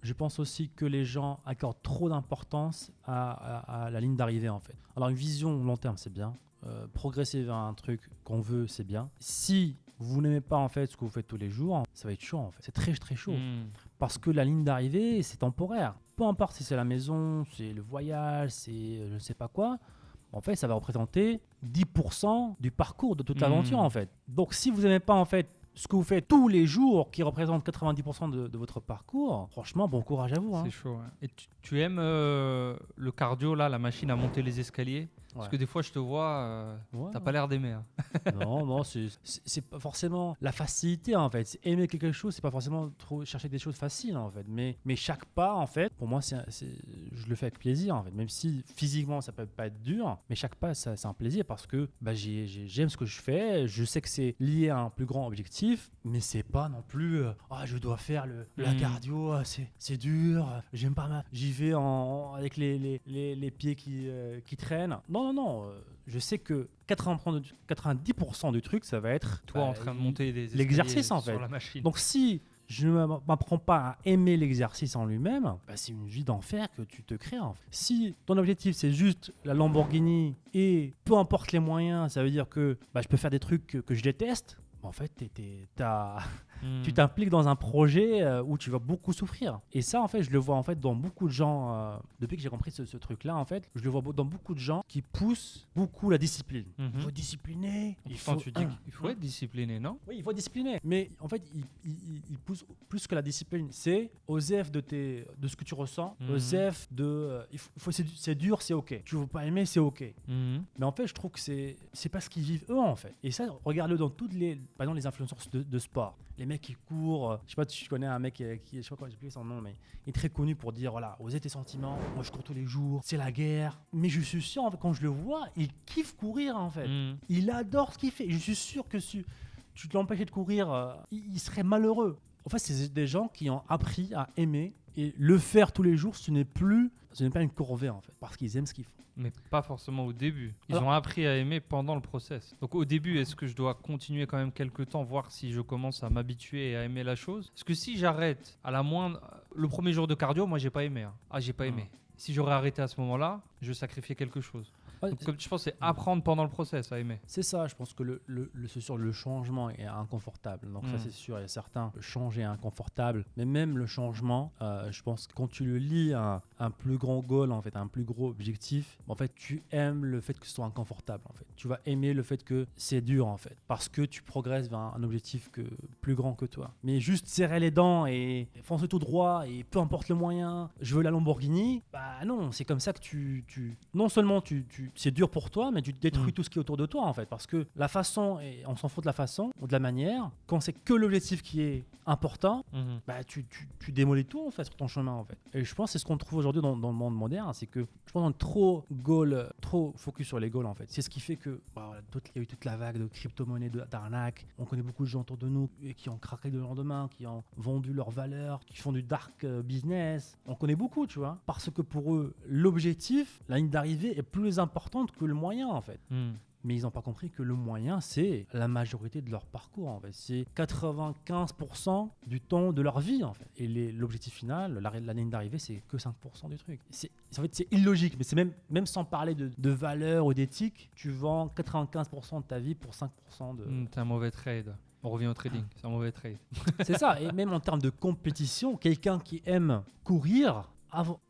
je pense aussi que les gens accordent trop d'importance à la ligne d'arrivée en fait. Alors une vision long terme c'est bien, progresser vers un truc qu'on veut c'est bien. Si vous n'aimez pas en fait ce que vous faites tous les jours, ça va être chaud en fait. C'est très très chaud parce que la ligne d'arrivée c'est temporaire. Peu importe si c'est la maison, c'est le voyage, c'est je ne sais pas quoi. En fait, ça va représenter 10% du parcours de toute l'aventure en fait. Donc si vous n'aimez pas en fait ce que vous faites tous les jours qui représente 90% de votre parcours, franchement, bon courage à vous. C'est chaud. Ouais. Et tu aimes le cardio, là, la machine à monter les escaliers? Parce que des fois, je te vois, t'as pas l'air d'aimer. Hein. Non, c'est pas forcément la facilité en fait. C'est aimer quelque chose, c'est pas forcément trop chercher des choses faciles en fait. Mais chaque pas en fait, pour moi, je le fais avec plaisir en fait. Même si physiquement ça peut pas être dur, mais chaque pas c'est un plaisir parce que j'aime ce que je fais. Je sais que c'est lié à un plus grand objectif, mais c'est pas non plus je dois faire la cardio, c'est dur. J'aime pas j'y vais avec les pieds qui traînent. Non. Je sais que 90% du truc, ça va être toi en train de monter des escaliers l'exercice en fait. Sur la machine. Donc si je ne m'apprends pas à aimer l'exercice en lui-même, c'est une vie d'enfer que tu te crées en fait. Si ton objectif c'est juste la Lamborghini et peu importe les moyens, ça veut dire que je peux faire des trucs que je déteste. En fait, tu t'impliques dans un projet où tu vas beaucoup souffrir. Et ça, en fait, je le vois en fait dans beaucoup de gens. Depuis que j'ai compris ce truc-là, en fait, je le vois dans beaucoup de gens qui poussent beaucoup la discipline. Il faut discipliner. Il faut être discipliné, non? Oui, il faut discipliner. Mais en fait, il pousse plus que la discipline. C'est OSEF de ce que tu ressens. OSEF de. C'est dur, c'est OK. Tu ne veux pas aimer, c'est OK. Mais en fait, je trouve que c'est pas ce qu'ils vivent eux, en fait. Et ça, regarde-le dans toutes par exemple, les influenceurs de sport. Les mecs qui courent. Je sais pas, tu connais un mec qui je sais pas quoi, j'ai oublié son nom, mais il est très connu pour dire voilà, osez tes sentiments. Moi, je cours tous les jours. C'est la guerre. Mais je suis sûr, en fait, quand je le vois, il kiffe courir, en fait. Il adore ce qu'il fait. Je suis sûr que si tu te l'empêchais de courir, il serait malheureux. En fait, c'est des gens qui ont appris à aimer et le faire tous les jours, ce n'est pas une corvée, en fait, parce qu'ils aiment ce qu'ils font. Mais pas forcément au début. Ils ont appris à aimer pendant le process. Donc au début, est-ce que je dois continuer quand même quelques temps, voir si je commence à m'habituer et à aimer la chose? Parce que si j'arrête à la moindre... Le premier jour de cardio, moi, j'ai pas aimé. Hein. J'ai pas aimé. Si j'aurais arrêté à ce moment-là, je sacrifiais quelque chose. Donc, comme je pense, c'est apprendre pendant le process à aimer. C'est ça, je pense que c'est sûr, le changement est inconfortable. Donc ça, c'est sûr, il y a certains, le changer est inconfortable. Mais même le changement, je pense que quand tu le lis à un plus grand goal, en fait, un plus gros objectif, en fait, tu aimes le fait que ce soit inconfortable. En fait. Tu vas aimer le fait que c'est dur, en fait, parce que tu progresses vers un objectif plus grand que toi. Mais juste serrer les dents et foncer tout droit et peu importe le moyen, je veux la Lamborghini, non, c'est comme ça que non seulement c'est dur pour toi, mais tu détruis tout ce qui est autour de toi en fait, parce que la façon, et on s'en fout de la façon ou de la manière, quand c'est que l'objectif qui est important, tu démolis tout en fait sur ton chemin en fait. Et je pense que c'est ce qu'on trouve aujourd'hui dans le monde moderne, c'est que je pense qu'on est trop focus sur les goals en fait. C'est ce qui fait que il y a eu toute la vague de crypto-monnaies, d'arnaques. On connaît beaucoup de gens autour de nous qui ont craqué le lendemain, qui ont vendu leurs valeurs, qui font du dark business. On connaît beaucoup, tu vois, parce que pour eux, l'objectif, la ligne d'arrivée est plus importante que le moyen en fait. Mais ils n'ont pas compris que le moyen, c'est la majorité de leur parcours en fait. C'est 95% du temps de leur vie en fait. Et l'objectif final, la ligne d'arrivée, c'est que 5% du truc. En fait, c'est illogique, mais c'est même sans parler de valeur ou d'éthique, tu vends 95% de ta vie pour 5% de... C'est un mauvais trade. On revient au trading, c'est un mauvais trade. C'est ça, et même en termes de compétition, quelqu'un qui aime courir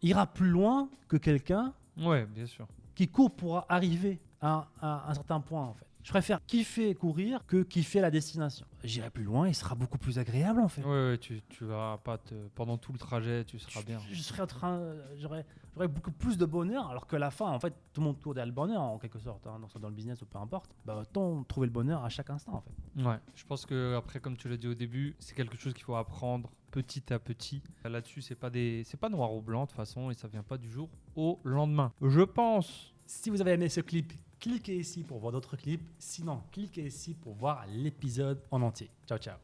ira plus loin que quelqu'un bien sûr. qui court pour arriver à un certain point en fait. Je préfère kiffer courir que kiffer la destination. J'irai plus loin, il sera beaucoup plus agréable en fait. Ouais, tu vas pas pendant tout le trajet, tu seras bien. J'aurais beaucoup plus de bonheur, alors que la fin, en fait, tout le monde court derrière le bonheur en quelque sorte, hein, dans le business ou peu importe. Autant trouver le bonheur à chaque instant en fait. Ouais, je pense que après, comme tu l'as dit au début, c'est quelque chose qu'il faut apprendre petit à petit. Là-dessus, c'est pas noir ou blanc de toute façon, et ça vient pas du jour au lendemain. Je pense. Si vous avez aimé ce clip, cliquez ici pour voir d'autres clips. Sinon, cliquez ici pour voir l'épisode en entier. Ciao, ciao.